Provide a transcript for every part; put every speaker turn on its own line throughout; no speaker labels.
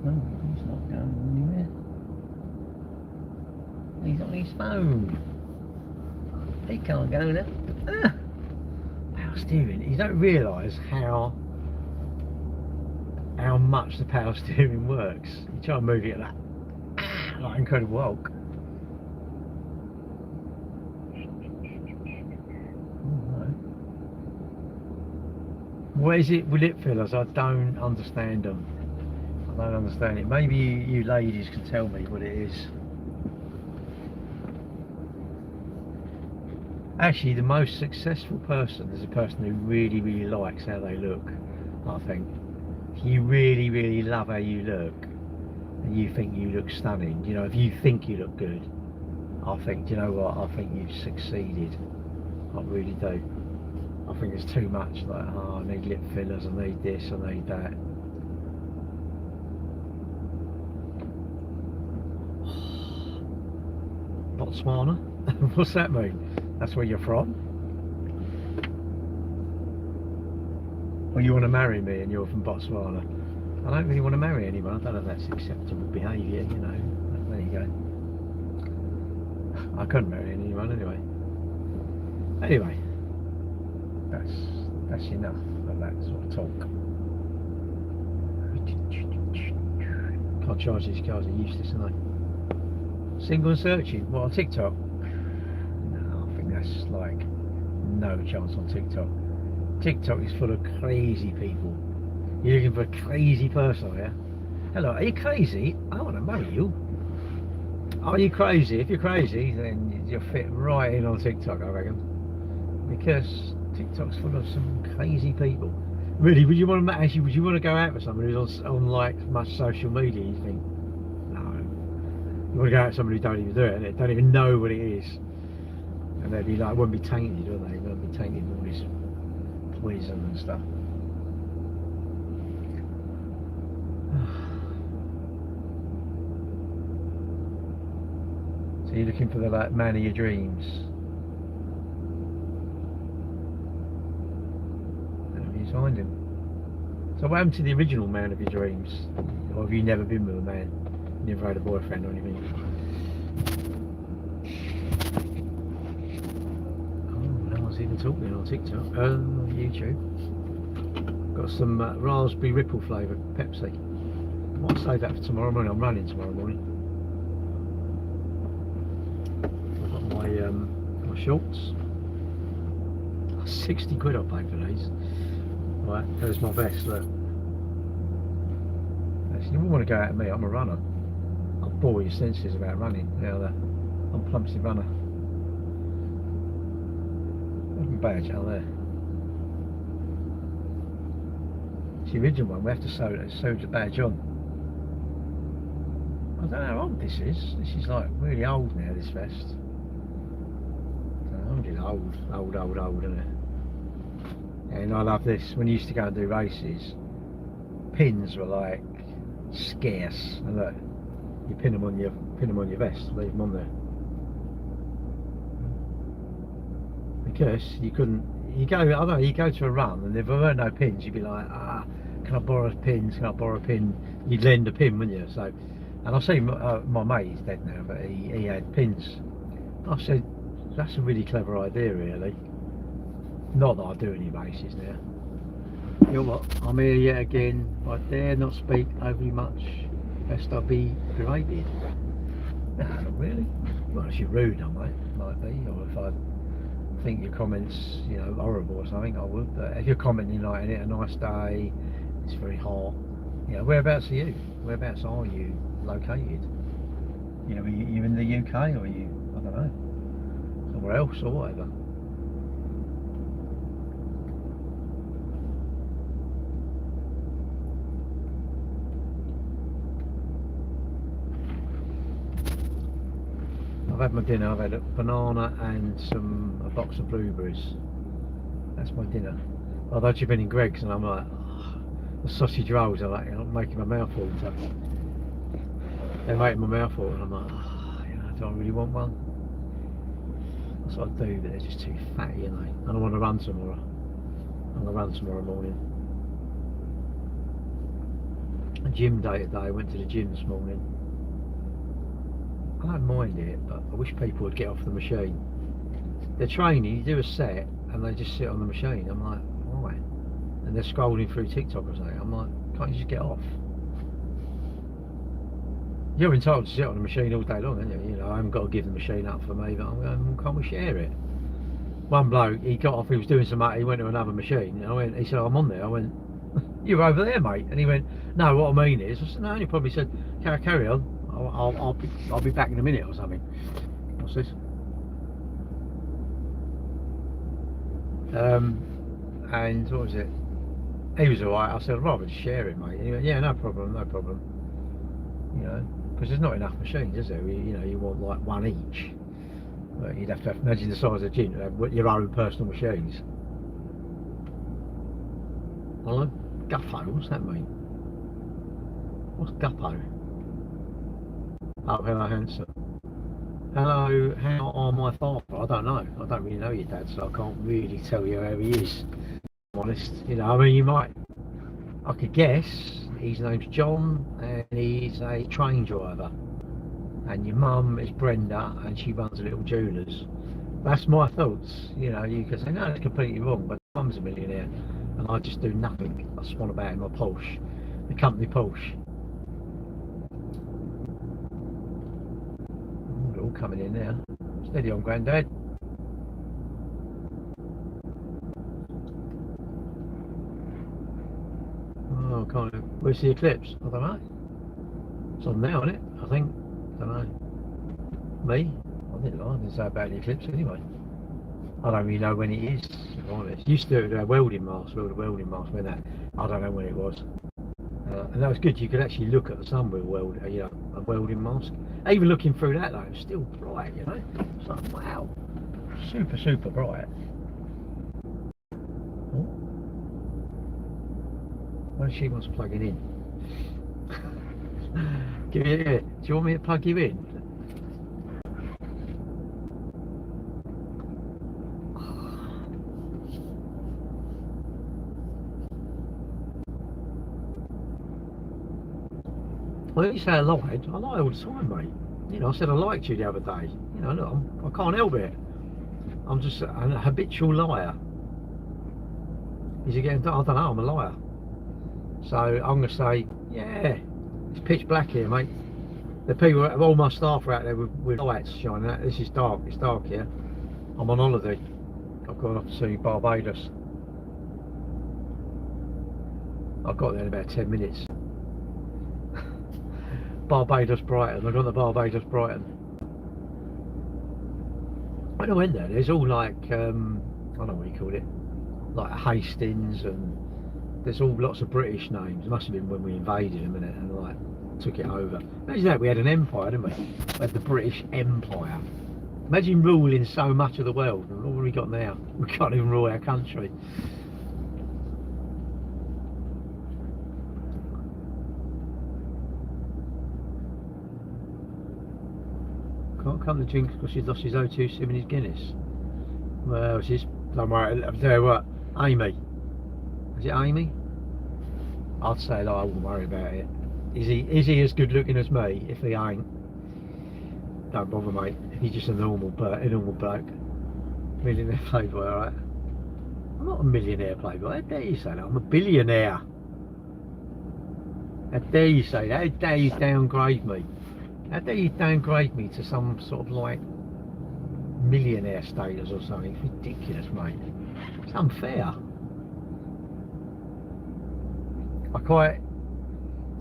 No, he's not going anywhere. He's on his phone. He can't go now. Ah! Power steering. You don't realise how much the power steering works. You try and move it like Incredible Hulk. What is it with lip fillers? I don't understand them. I don't understand it. Maybe you ladies can tell me what it is. Actually, the most successful person is a person who really, really likes how they look, I think. If you really, really love how you look, and you think you look stunning, you know, if you think you look good, I think, do you know what, I think you've succeeded. I really do. I think it's too much, like, oh, I need lip fillers, I need this, I need that. Botswana? What's that mean? That's where you're from? Well, you want to marry me and you're from Botswana. I don't really want to marry anyone. I don't know if that's acceptable behaviour, you know. But there you go. I couldn't marry anyone anyway. Anyway, that's enough of that sort of talk. Can't charge these cars, are useless, aren't they? Single and searching, what, on TikTok? That's like no chance on TikTok. TikTok is full of crazy people. You're looking for a crazy person, are you? Hello, are you crazy? I want to marry you. Are you crazy? If you're crazy, then you'll fit right in on TikTok, I reckon. Because TikTok's full of some crazy people. Really, would you want to actually? Would you want to go out with someone who's on like much social media? You think? No. You want to go out with somebody who don't even do it, and don't even know what it is. And they'd be like, won't be tainted, will they? They won't be tainted with all this poison and stuff. So you're looking for the like man of your dreams. And have you find him? So what happened to the original man of your dreams? Or have you never been with a man? Never had a boyfriend or anything? Even talking on TikTok, YouTube. Got some raspberry ripple flavoured Pepsi. I might save that for tomorrow morning. I'm running tomorrow morning. I've got my shorts. 60 quid I paid for these. Right, there's my vest. Look. Actually, you wouldn't want to go out with me. I'm a runner. I'll bore your senses about running. Now that I'm a plumpsy runner. Badge out there. It's the original one. We have to sew the badge on. I don't know how old this is. This is like really old now. This vest. I'm just old, isn't it? And I love this. When you used to go and do races, pins were like scarce. And look, you pin them on your vest, leave them on there. Because you couldn't, you go to a run and if there weren't no pins, you'd be like, can I borrow pins, can I borrow a pin? You'd lend a pin, wouldn't you? So, and I see my mate, he's dead now, but he had pins. I said, that's a really clever idea, really. Not that I do any races now. You know what, I'm here yet again. I dare not speak overly much, lest I be berated. No, not really. Well, if you're rude, I might be, or if I think your comments, you know, horrible or something, I would. But if you're commenting like, a nice day, it's very hot, you know, whereabouts are you? Whereabouts are you located? You know, are you in the UK or are you, I don't know, somewhere else or whatever? I've had my dinner. I've had a banana and a box of blueberries. That's my dinner. Although you've been in Greggs and I'm like, oh, the sausage rolls are like, you know, making my mouth water. They're making my mouth water and I'm like, oh, you know, do I really want one? That's what I do, but they're just too fatty, you know. I don't want to run tomorrow. I'm gonna run tomorrow morning. A gym day today. I went to the gym this morning. I don't mind it, but I wish people would get off the machine. They're training, you do a set and they just sit on the machine. I'm like, why? And they're scrolling through TikTok or something. I'm like, can't you just get off? You're entitled to sit on the machine all day long, aren't you? You know, I haven't got to give the machine up for me, but I'm going, can't we share it? One bloke, he got off, he was doing something, he went to another machine, and I went, he said, I'm on there. I went, you're over there, mate. And he went, no, what I mean is, I said, no, and he probably said, carry on, I'll be back in a minute or something. What's this? And what was it? He was alright. I said, I'd rather just share it, mate. And he went, yeah, no problem, no problem. You know, because there's not enough machines, is there? You know, you want like one each. But you'd have to imagine the size of the gym to have your own personal machines. Hello, Guppo, what's that mean? What's Guppo? Oh, hello, handsome. Hello, how are my father? I don't know. I don't really know your dad, so I can't really tell you how he is. I'm honest, you know. I mean, you might. I could guess. His name's John, and he's a train driver. And your mum is Brenda, and she runs a little jewellers. That's my thoughts. You know, you could say no, that's completely wrong. But mum's a millionaire, and I just do nothing. I swan about in my Porsche, the company Porsche. They're all coming in now. Steady on, Grandad. Oh, kind of. Where's the eclipse? I don't know. It's on now, isn't it? I think. I don't know. Me? I didn't say about the eclipse anyway. I don't really know when it is, to be honest. Used to do a welding mask, welding mask when that. I don't know when it was. And that was good. You could actually look at the sun with you know, a welding mask. Even looking through that though, it's still bright, you know. It's like, wow, super, super bright. Oh. Well, she wants plugging in. Give me a, do you want me to plug you in? Well, you say I lied. I lie all the time, mate. You know, I said I liked you the other day. You know, look, I can't help it. I'm just a habitual liar. Is he getting? I don't know. I'm a liar. So I'm going to say, yeah, it's pitch black here, mate. The people, all my staff are out there with lights shining out. This is dark. It's dark here. I'm on holiday. I've gone off to see Barbados. I've got there in about 10 minutes. Barbados Brighton. I got the Barbados Brighton. When I went there, there's all like I don't know what you call it, like Hastings, and there's all lots of British names. It must have been when we invaded them and like took it over. Imagine that, we had an empire, didn't we? We had the British Empire. Imagine ruling so much of the world. And what have we got now? We can't even rule our country. Can't come to Jinx because he's lost his O2 sim and his Guinness. Well, she's, don't worry, I'll tell you what, Amy. Is it Amy? I'd say that I wouldn't worry about it. Is he as good looking as me? If he ain't, don't bother, mate. He's just a normal bloke. Millionaire playboy, alright? I'm not a millionaire playboy. How dare you say that? I'm a billionaire. How dare you say that? How dare you downgrade me? How dare you downgrade me to some sort of like millionaire status or something? It's ridiculous, mate. It's unfair.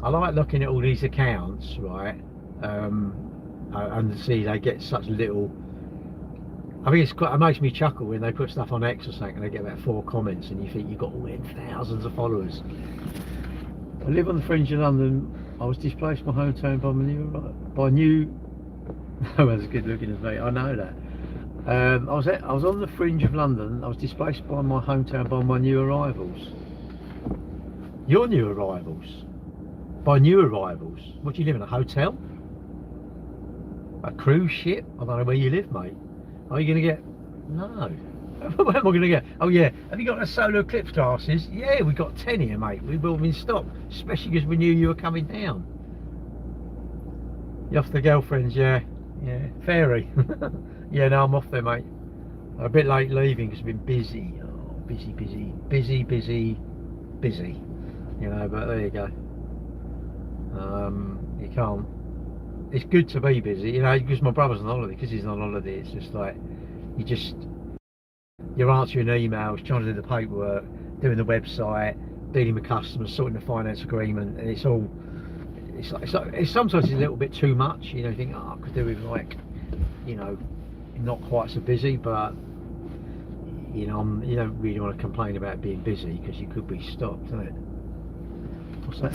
I like looking at all these accounts, right? And see they get such little. I think it makes me chuckle when they put stuff on X or something and they get about 4 comments and you think you've got all them thousands of followers. I live on the fringe of London. I was displaced from my hometown by new. No one's as good looking as me. I know that. I was on the fringe of London. I was displaced by my hometown by my new arrivals. Your new arrivals? By new arrivals? What, do you live in a hotel? A cruise ship? I don't know where you live, mate. Are you going to get? No. Where am I going to get? Oh yeah, have you got the solar eclipse glasses? Yeah, we got 10 here, mate. We bought them in stock, especially because we knew you were coming down. You off the girlfriends? Yeah, yeah. Fairy. Yeah, no, I'm off there, mate. A bit late leaving because I've been busy. Oh, busy. You know, but there you go. You can't. It's good to be busy, you know, because my brother's on holiday. Because he's on holiday, it's just like you're answering emails, trying to do the paperwork, doing the website, dealing with customers, sorting the finance agreement, and it's sometimes it's a little bit too much. You know, you think, oh, I could do with, like, you know, not quite so busy, but you know, you don't really want to complain about being busy because you could be stopped, isn't it? What's that?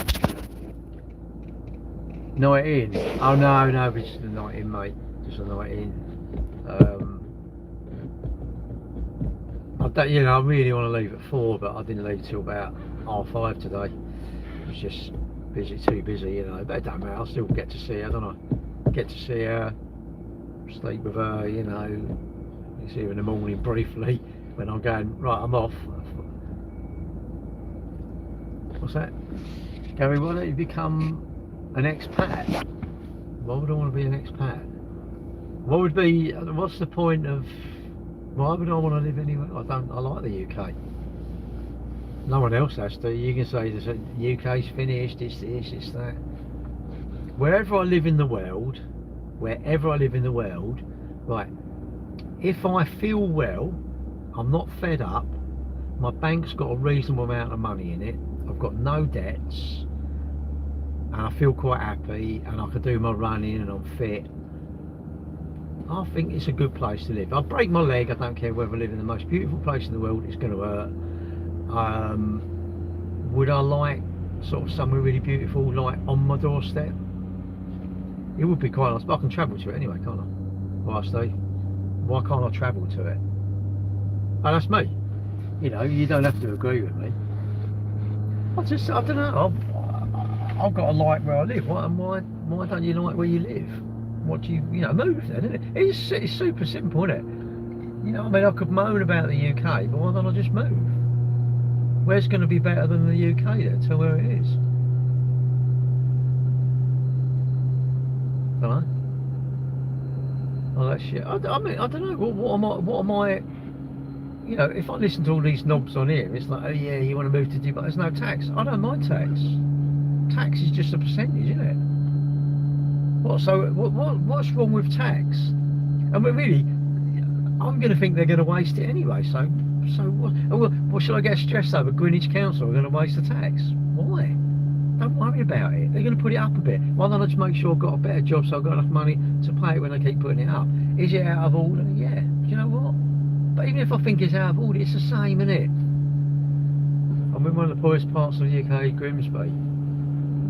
Night in? Oh no, it's just a night in, mate. Just a night in. I don't, you know, I really want to leave at 4, but I didn't leave till about 5:30 today. It was just too busy, you know. But it don't matter. I'll still get to see her, don't I? Get to see her, sleep with her, you know. See her in the morning briefly when I'm going, right, I'm off. What's that? Gary, why don't you become an expat? Why would I want to be an expat? What's the point of, why would I want to live anywhere? I like the UK. No one else has to. You can say the UK's finished, it's this, it's that. Wherever I live in the world, right, if I feel well, I'm not fed up, my bank's got a reasonable amount of money in it, I've got no debts, and I feel quite happy, and I can do my running, and I'm fit, I think it's a good place to live. I'll break my leg, I don't care whether I live in the most beautiful place in the world, it's going to hurt. Would I like sort of somewhere really beautiful, like on my doorstep? It would be quite nice, but I can travel to it anyway, can't I? Why stay? Why can't I travel to it? And that's me. You know, you don't have to agree with me. I don't know. I've got to like where I live. Why don't you like where you live? What do you know, move then, isn't it? It's super simple, isn't it? You know, I mean, I could moan about the UK, but why don't I just move? Where's going to be better than the UK then? Tell where it is. I don't know. Oh, that shit. I mean, I don't know. What am I? You know, if I listen to all these knobs on here, it's like, oh yeah, you want to move to Dubai? There's no tax. I don't mind tax. Tax is just a percentage, isn't it? What's wrong with tax? I mean, really, I'm going to think they're going to waste it anyway. So what should I get stressed over? Greenwich Council are going to waste the tax. Why? Don't worry about it. They're going to put it up a bit. Why don't I just make sure I've got a better job so I've got enough money to pay it when they keep putting it up? Is it out of order? Yeah. Do you know what? But even if I think it's out of order, it's the same, isn't it? I'm in one of the poorest parts of the UK, Grimsby.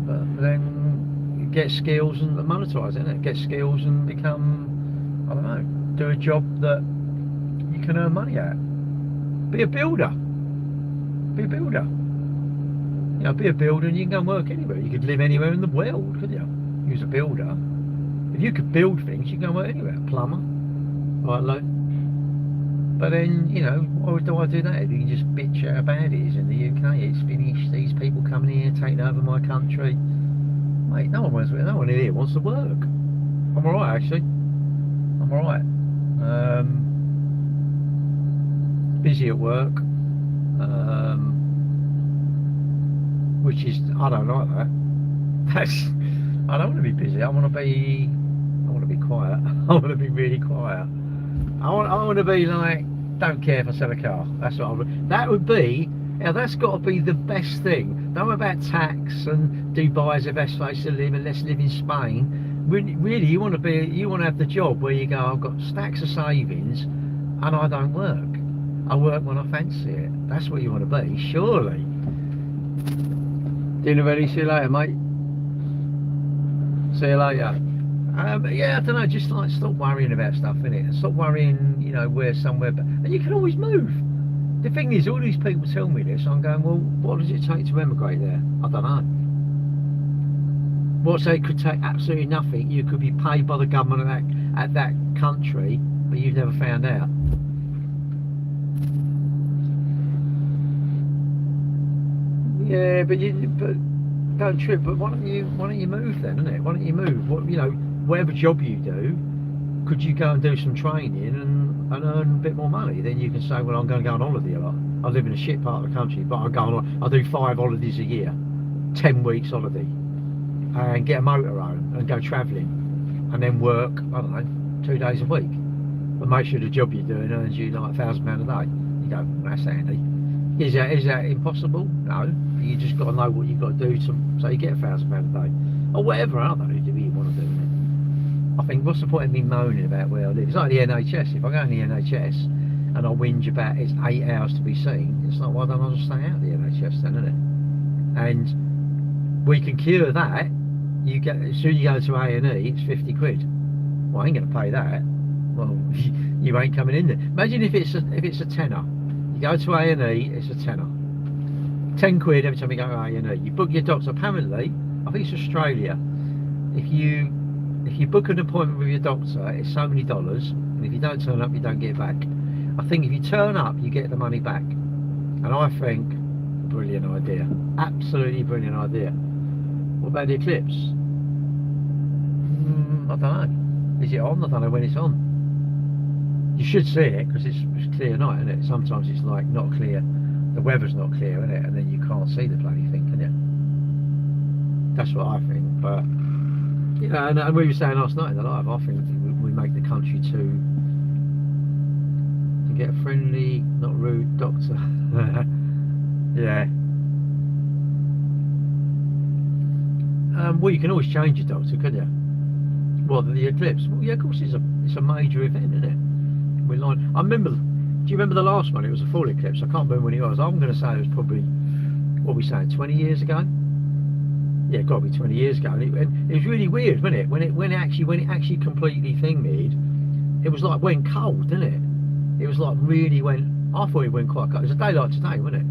But then get skills and monetise, isn't it? Get skills and become, I don't know, do a job that you can earn money at. Be a builder. Be a builder. You know, be a builder and you can go and work anywhere. You could live anywhere in the world, couldn't you? You was a builder. If you could build things, you can go and work anywhere. Plumber. Right, low. But then, you know, why do I do that? You can just bitch out about it. It's in the UK, it's finished, these people coming here, taking over my country. Mate, no one here wants to work. I'm alright, actually. I'm alright. Busy at work. Which is, I don't like that. I don't want to be busy. I want to be quiet. I want to be really quiet. I want to be like, don't care if I sell a car. That's what I would. That would be. Now that's got to be the best thing. Don't worry about tax and Dubai is the best place to live and let's live in Spain. Really, you want to have the job where you go, I've got stacks of savings and I don't work. I work when I fancy it. That's what you want to be, surely. Dinner ready. See you later, mate. See you later. Yeah, I don't know, just like stop worrying about stuff, innit? Stop worrying, you know, where somewhere, and you can always move. The thing is, all these people tell me this, I'm going, well, what does it take to emigrate there? I don't know. What, so it could take absolutely nothing, you could be paid by the government at that country, but you've never found out. Yeah, but don't trip. But why don't you move then, innit? Why don't you move? What, you know, whatever job you do, could you go and do some training and earn a bit more money? Then you can say, well, I'm going to go on holiday a lot. I live in a shit part of the country, but I do 5 holidays a year, 10 weeks holiday, and get a motorhome and go travelling, and then work, I don't know, 2 days a week. But make sure the job you're doing earns you like £1,000 a day. You go, that's handy. Is that impossible? No. You just got to know what you've got to do so you get £1,000 a day, or whatever other do you want to do. I think, what's the point of me moaning about where I live? It's like the NHS. If I go in the NHS and I whinge about it's 8 hours to be seen, it's like, why don't I just stay out of the NHS then, isn't it? And we can cure that. You get, as soon as you go to A&E, it's 50 quid. Well, I ain't going to pay that. Well, you ain't coming in there. Imagine if it's a tenner. You go to A&E, it's a tenner. 10 quid every time you go to A&E. You book your doctor. Apparently, I think it's Australia. If you book an appointment with your doctor, it's so many dollars, and if you don't turn up, you don't get it back. I think if you turn up, you get the money back. And I think, brilliant idea. Absolutely brilliant idea. What about the eclipse? I don't know. Is it on? I don't know when it's on. You should see it, because it's clear night, isn't it? Sometimes it's like not clear. The weather's not clear, isn't it? And then you can't see the bloody thing, can you? That's what I think. But you know, and we were saying last night in the live, I think we make the country to get a friendly, not rude doctor. Yeah. Well, you can always change your doctor, couldn't you? Well, the eclipse. Well, yeah, of course, it's a major event, isn't it? We're like, I remember. Do you remember the last one? It was a full eclipse. I can't remember when it was. I'm going to say it was probably, what are we saying, 20 years ago? Yeah, got to be 20 years ago. And it was really weird, wasn't it? When it actually completely thingied, it was like went cold, didn't it? It was like really went. I thought it went quite cold. It was a day like today, wasn't it?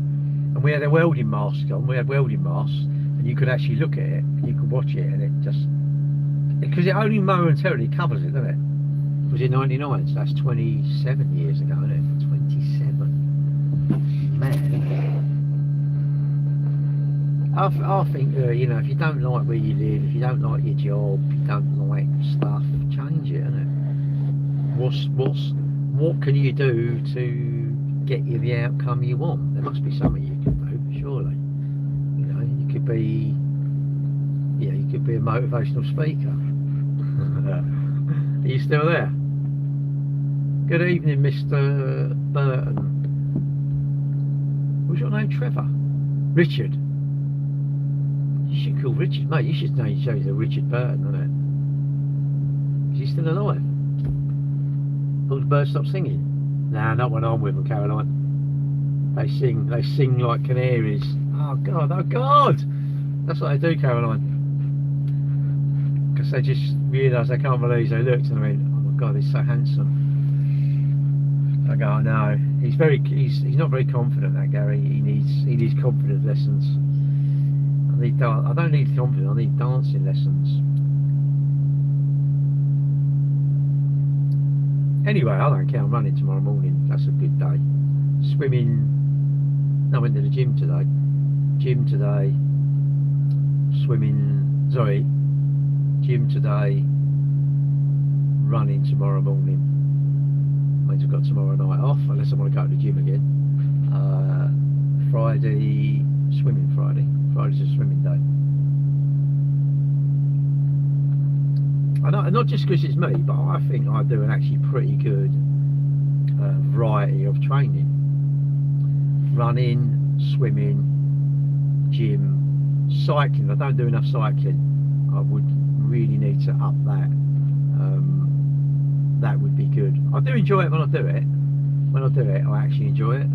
And we had a welding mask on. We had welding masks, and you could actually look at it, and you could watch it, and it just, because it only momentarily covers it, doesn't it? It was in '99, so that's 27 years ago, isn't it? 27. Man. I think, you know, if you don't like where you live, if you don't like your job, if you don't like stuff, change it, innit? What can you do to get you the outcome you want? There must be something you can do, surely. You know, you could be a motivational speaker. Are you still there? Good evening, Mr. Burton. What's your name? Trevor? Richard? You should call Richard, mate. You should change to Richard Burton, isn't it? Is he still alive? All the birds stop singing? Nah, not when I'm with them, Caroline. They sing like canaries. Oh God, oh God! That's what they do, Caroline. Because they just realise they can't believe they looked and went, oh my God, he's so handsome. I go, I know. He's not very confident, that Gary. He needs confidence lessons. I don't need confidence. I need dancing lessons. Anyway, I don't care. I'm running tomorrow morning. That's a good day. Swimming. No, I went to the gym today. Swimming. Sorry. Gym today. Running tomorrow morning. Means I've got tomorrow night off, unless I want to go to the gym again. Friday, swimming Friday. Friday's a swimming day. And not just because it's me, but I think I do an actually pretty good variety of training. Running, swimming, gym, cycling. I don't do enough cycling. I would really need to up that. That would be good. I do enjoy it when I do it. When I do it, I actually enjoy it.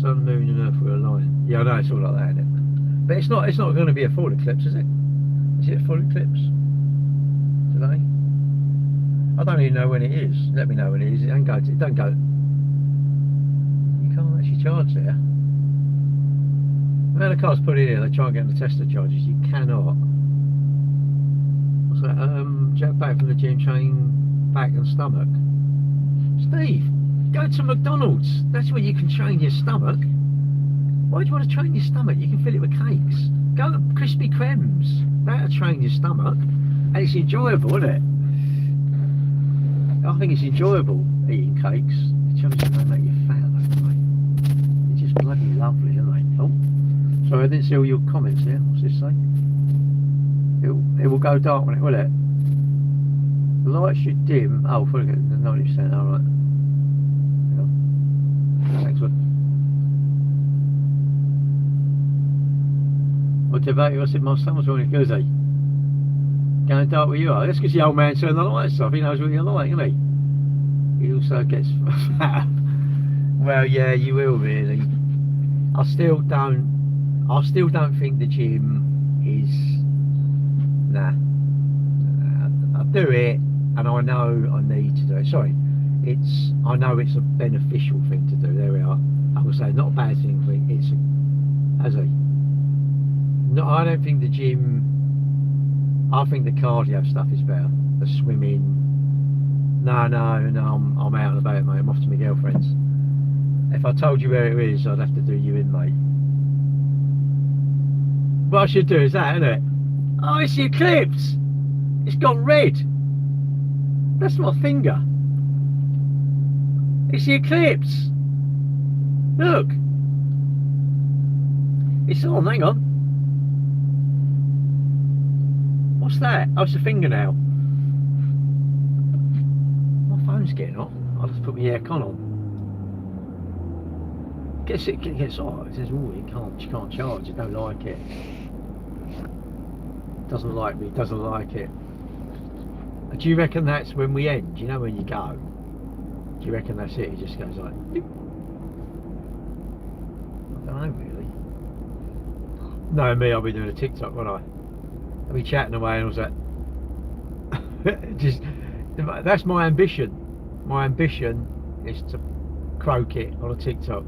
Sun, moon and earth were aligned. Yeah, I know, it's all like that, isn't it? But it's not going to be a full eclipse, is it? Is it a full eclipse today? I don't even know when it is. Let me know when it is. It don't go. You can't actually charge there. The amount of cars put in here, they try and get the Tesla charges. You cannot. What's that? Jet back from the gym, train back and stomach. Steve, go to McDonald's. That's where you can train your stomach. Why do you want to train your stomach? You can fill it with cakes. Go to Krispy Kremes. That'll train your stomach. And it's enjoyable, isn't it? I think it's enjoyable eating cakes. It's just they make you fat, though, mate. They're just bloody lovely, aren't they? Oh, sorry, I didn't see all your comments here. What's this say? It will go dark when it will it? The light should dim. Oh, for 90%. All right. Thanks, bud. What about you? I said my son was running goes, he? Going dark where you are. That's because the old man turned the lights off. He knows what you're like, isn't he? He also gets fat. Well, yeah, you will really. I still don't think the gym is. Nah. I do it, and I know I need to do it. Sorry, I know it's a beneficial thing to do. There we are. I would say not a bad thing. It's no. I don't think the gym. I think the cardio stuff is better. The swimming. No, I'm out and about, mate. I'm off to my girlfriend's. If I told you where it is, I'd have to do you in, mate. What I should do is that, isn't it? Oh, it's the eclipse. It's gone red. That's my finger. It's the eclipse. Look. It's on, hang on. What's that? Oh, it's a fingernail. My phone's getting hot. I'll just put my aircon on. It gets hot. It says, oh, you can't charge. You don't like it. Doesn't like me. Doesn't like it. Do you reckon that's when we end? You know when you go? Do you reckon that's it? It just goes like. Doop. I don't know really. No, me. I'll be doing a TikTok, won't I? I'll be chatting away and all that. Just that's my ambition. My ambition is to croak it on a TikTok.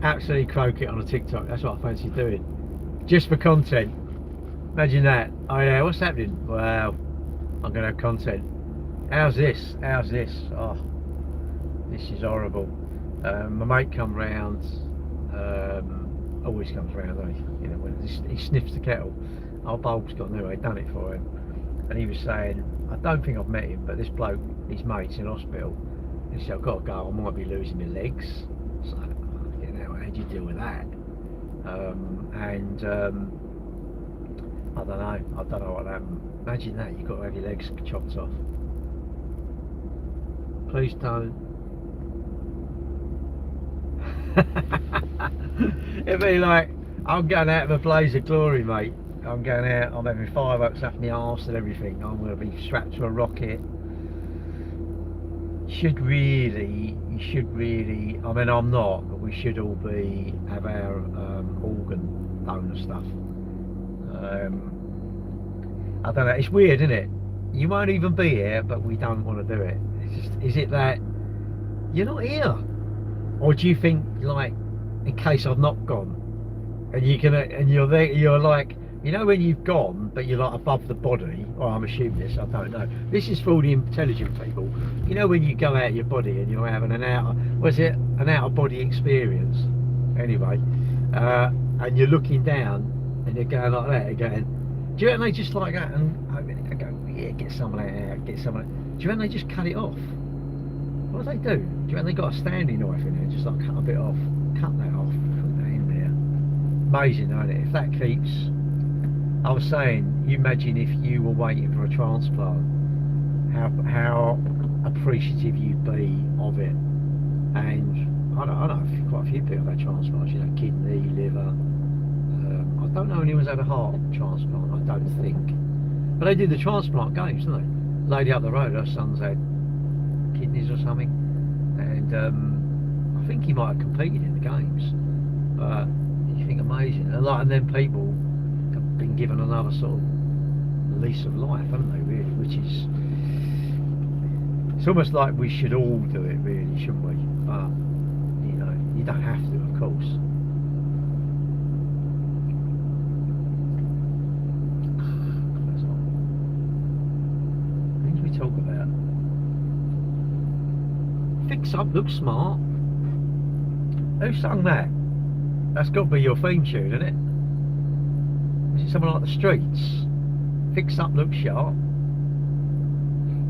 Absolutely croak it on a TikTok. That's what I fancy doing. Just for content. Imagine that. Oh yeah, what's happening? Wow, I'm gonna have content. How's this? How's this? Oh, this is horrible. My mate come round. Always comes round, doesn't he? You know, when he sniffs the kettle. Our bulb's gone anyway, done it for him. And he was saying, I don't think I've met him, but this bloke, his mate's in hospital. He said, I've got to go, I might be losing my legs. So, you know, how do you deal with that? I don't know what happened. Imagine that, you've got to have your legs chopped off. Please don't. It'd be like, I'm going out of a blaze of glory, mate. I'm going out, I'm having fireworks up in the arse and everything. I'm going to be strapped to a rocket. You should really, I mean I'm not, but we should all have our organ donor stuff. I don't know, it's weird, isn't it? You won't even be here, but we don't want to do it. It's just, is it that you're not here? Or do you think, like, in case I've not gone, and you're there, you're like, you know when you've gone, but you're like above the body, or I'm assuming this, I don't know. This is for all the intelligent people. You know when you go out of your body and you're having an out of body experience? Anyway, and you're looking down and you're going like that, you're going, do you reckon they just like that? And I go, yeah, get some of that out, get some of that. Do you reckon they just cut it off? What do they do? Do you reckon they got a Stanley knife in there, just like cut a bit off, cut that off, put that in there? Amazing, isn't it? If that keeps. I was saying, you imagine if you were waiting for a transplant, how appreciative you'd be of it. And I know quite a few people have had transplants, you know, kidney, liver. I don't know anyone's had a heart transplant, I don't think. But they do the transplant games, don't they? Lady up the road, her son's had kidneys or something. And I think he might have competed in the games. But you think amazing. And then people been given another sort of lease of life, haven't they, really, which is, it's almost like we should all do it, really, shouldn't we? But you know, you don't have to, of course. What did we talk about? Fix Up looks smart. Who sung that? That's got to be your theme tune, isn't it? Is it something like The Streets? Fix Up, Look Sharp?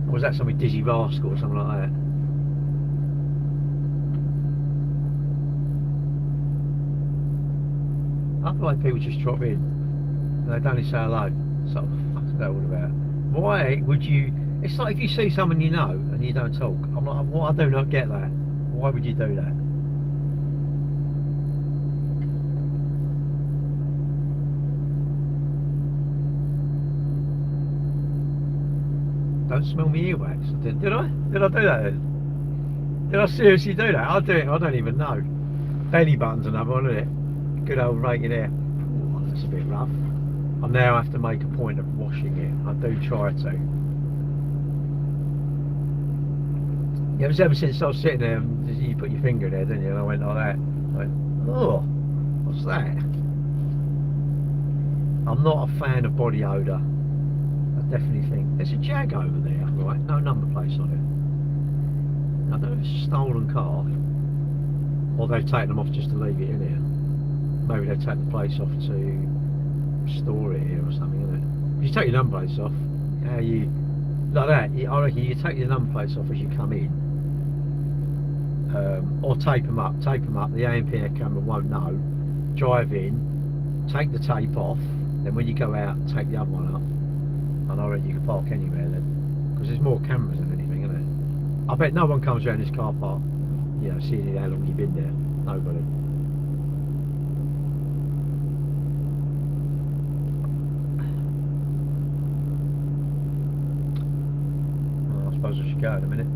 Or was that something Dizzy Rascal or something like that? I feel like people just drop in and they don't even say hello. So what the fuck's that all about? Why would you? It's like if you see someone you know and you don't talk. I'm like, well, I do not get that. Why would you do that? Don't smell me earwax. Did I? Did I do that then? Did I seriously do that? I do it. I don't even know. Belly button's another one, isn't it? Good old raking hair. Oh, that's a bit rough. I now have to make a point of washing it. I do try to. Yeah, it was ever since I was sitting there, and you put your finger in there, didn't you? And I went like that. I went, oh, what's that? I'm not a fan of body odour. I definitely think there's a Jag over there, right? No number plates on it. I don't know if it's a stolen car, or they've taken them off just to leave it in here. Maybe they've taken the plates off to store it here or something, isn't it? If you take your number plates off, how you like that? I reckon you take your number plates off as you come in, or tape them up. Tape them up. The ANPR camera won't know. Drive in, take the tape off. Then when you go out, take the other one up. And I reckon you can park anywhere then, because there's more cameras than anything, isn't it? I bet no one comes around this car park, you know, seeing how long you've been there. Nobody. Well, I suppose I should go in a minute.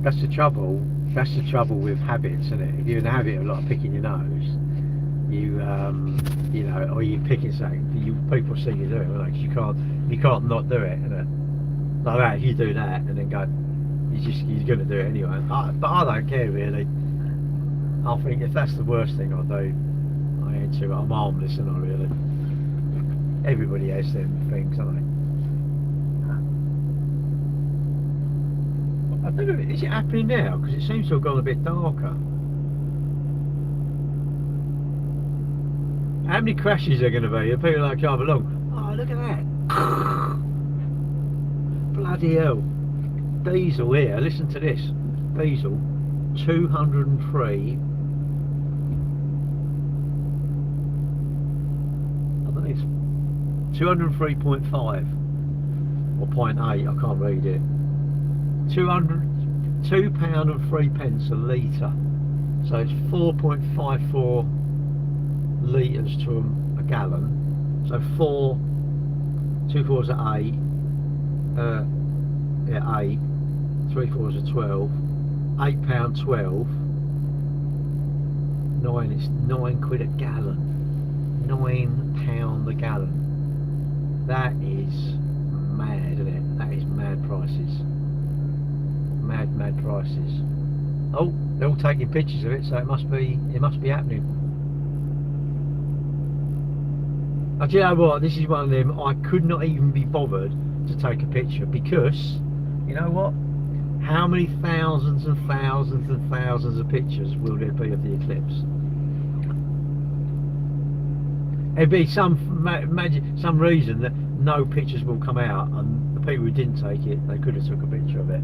That's the trouble. That's the trouble with habits, isn't it? If you're in the habit of like picking your nose, you know, or you're picking something, people see you do it, like you can't not do it, and like that. If you do that and then go, you're going to do it anyway. But I don't care really. I think if that's the worst thing I do, I'm harmless, and I really. Everybody has them things, don't they? I don't know, is it happening now? Because it seems to have gone a bit darker. How many crashes are going to be? And people like drive along. Oh, look at that. Bloody hell. Diesel here, listen to this. Diesel, 203. I think it's 203.5 or 0.8, I can't read it. £2 and 3 pence a litre, so it's 4.54 litres to a gallon. So 2 fours are 8, 8, 3 fours are 12, £8.12, 9. It's £9 a gallon, £9 a gallon. That is mad, isn't it? That is mad prices. Mad prices. Oh, they're all taking pictures of it, so it must be happening. Do you know what? This is one of them. I could not even be bothered to take a picture because, you know what? How many thousands and thousands and thousands of pictures will there be of the eclipse? There'd be some reason that no pictures will come out, and the people who didn't take it, they could have took a picture of it.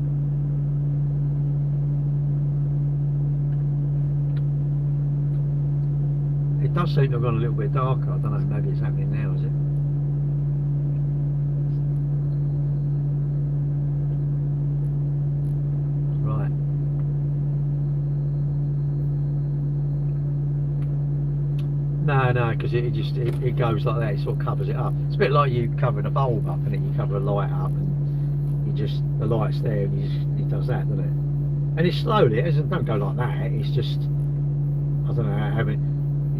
It does seem to have gone a little bit darker. I don't know, maybe it's happening now, is it? Right. No, because it goes like that. It sort of covers it up. It's a bit like you covering a bulb up, and then you cover a light up, and the light's there, and it does that, doesn't it? And it's slowly. It don't go like that. It's just, I don't know how many.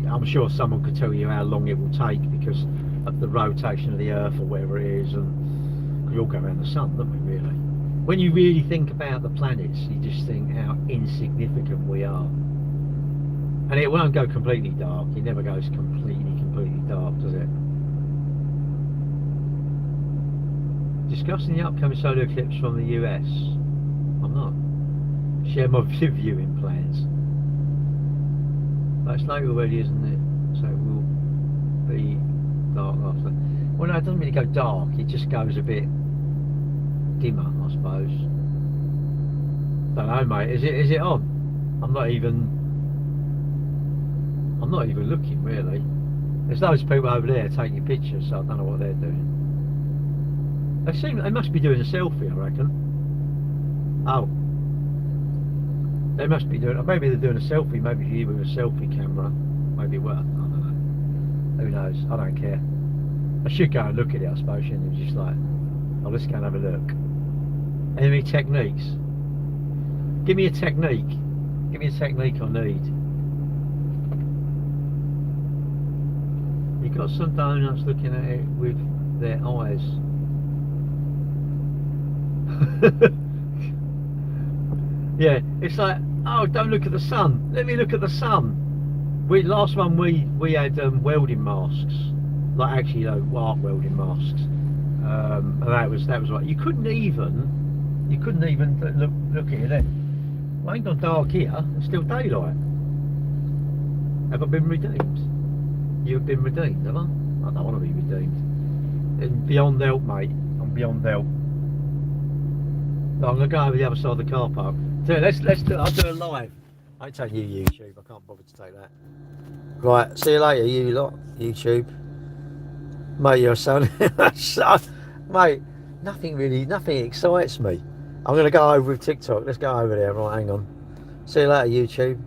I'm sure someone could tell you how long it will take because of the rotation of the Earth or whatever it is, and we all go around the sun, don't we, really? when you really think about the planets, you just think how insignificant we are. And it won't go completely dark. It never goes completely dark, does it? Discussing the upcoming solar eclipse from the US. I'm not. Share my viewing plans. But it's late already, isn't it? So it will be dark after. Well, no, it doesn't really go dark. It just goes a bit dimmer, I suppose. Don't know, mate. Is it on? I'm not even looking, really. There's those people over there taking pictures, so I don't know what they're doing. They must be doing a selfie, I reckon. Oh, they must be doing. Maybe they're doing a selfie. Maybe you with a selfie camera. Maybe what? I don't know. Who knows? I don't care. I should go and look at it, I suppose. And it's just like, oh, let's go and have a look. Any techniques? Give me a technique. Give me a technique I need. You've got some donuts looking at it with their eyes. Yeah, it's like, oh, don't look at the sun. Let me look at the sun. Last one we had welding masks, like actually arc welding masks, and that was right. You couldn't even look at it then. Well, it ain't gone dark here. It's still daylight. Have I been redeemed? You've been redeemed, have I? I don't want to be redeemed. And beyond help, mate. I'm beyond help. I'm gonna go over the other side of the car park. So let's do. I'll do it live. I ain't taking you YouTube. I can't bother to take that. Right. See you later, you lot. YouTube. Mate, you're sounding. Mate, nothing excites me. I'm gonna go over with TikTok. Let's go over there. Right, hang on. See you later, YouTube.